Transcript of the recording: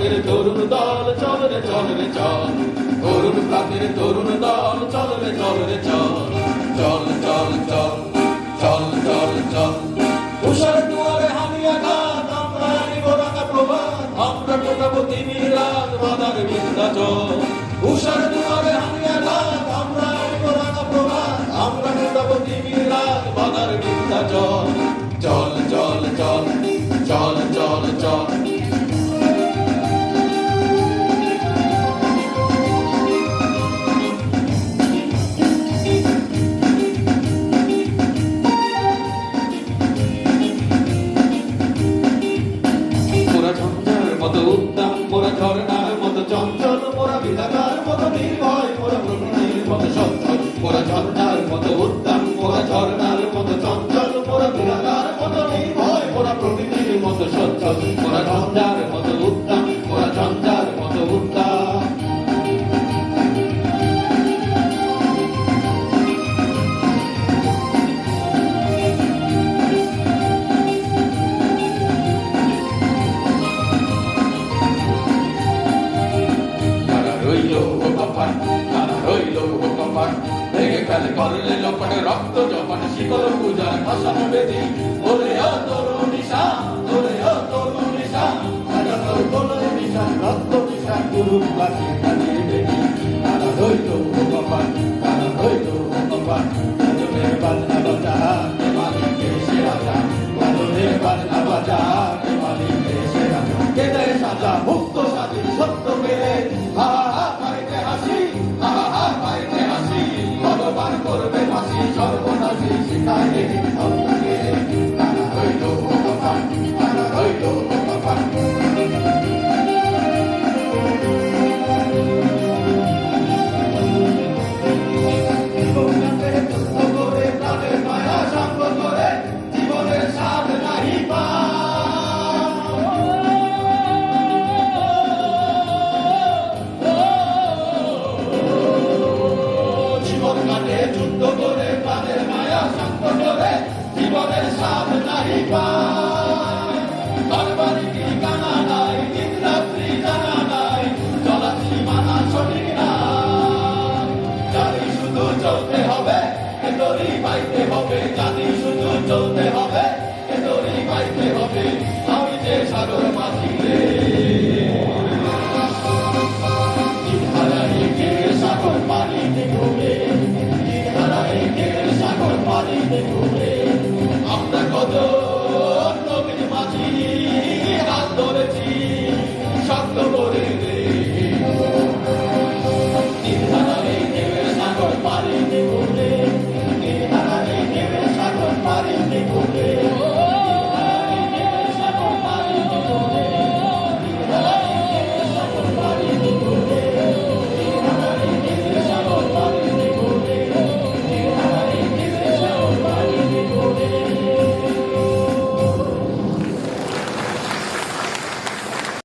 প্রাতের তরুণ দল চল রে চল রে চল, অরুণ প্রাতের তরুণ দল চল রে চল রে চল, চল চল চল চল চল চল। উষার দুয়ারে হামিয়া গান আমরা আনিব রাঙা প্রভাত, আমরা ফোটাবো তিমির রাত বাধার বিন্ধ্যাচল। উষার দুয়ারে হামিয়া গান আমরা আনিব রাঙা প্রভাত, আমরা ফোটাবো তিমির রাত বাধার বিন্ধ্যাচল। চল চল চল চল চল চল। মোরা ঝঞ্ঝার মতো উদ্দাম, মোরা ঝর্ণার মতো চঞ্চল, মোরা বিধাতার মতো নির্ভয়, মোরা প্রকৃতির মতো সচ্ছল। মোরা ঝঞ্ঝার মতো উদ্দাম, মোরা ঝর্ণার মতো চঞ্চল, মোরা বিধাতার মতো নির্ভয়, মোরা প্রকৃতির মতো সচ্ছল। মোরা ঝঞ্ঝার মতো উদ্দাম, মোরা ঝঞ্ঝার মতো উদ্দাম। রইল কপাট, তারা রইল কপাট, ভেঙে ফেলে করলে লোপাটে রক্ত জমাট শিকল পূজার ভাষানো বেদি। ওরে ও তরুণ নিশা, ওরে ও তরুণ নিশা, তোর কোন নিশা রক্ত নিশা গুরু বাসি কাটিয়ে বেদি। তারা রইল কপাট, তারা রইল কপাট, বাজনের বাজনা বাজা কে মালিক এসে রাজা, বাজনের বাজনা বাজা কে মালিক এসে রাজা। কে দেয় সাজা মুক্ত স্বাধীন সত্য পেলে, ভগবান করবে ফাঁসি সর্বনাশী শিখায় আপনাকে। তারা রইল কপাট, তারা রইল কপাট। জীবনকে যুদ্ধ করে প্রাণের মায়া সঙ্গ করে জীবনের স্বাদ নাহি পায়। যুদ্ধ করে প্রাণের মায়া শান্ত করে জীবনের স্বাদ নাহি পায়। বারবারই ঠিকানা নাই, দিন রাত্রি জানা নাই, চলার সীমানা সঠিক নাই। জানি শুধু চলতে হবে, এ দড়ি বাইতে হবে, জানি শুধু চলতে হবে, এ দড়ি বাইতে হবে। আমি যে সাগর মাঝি রে।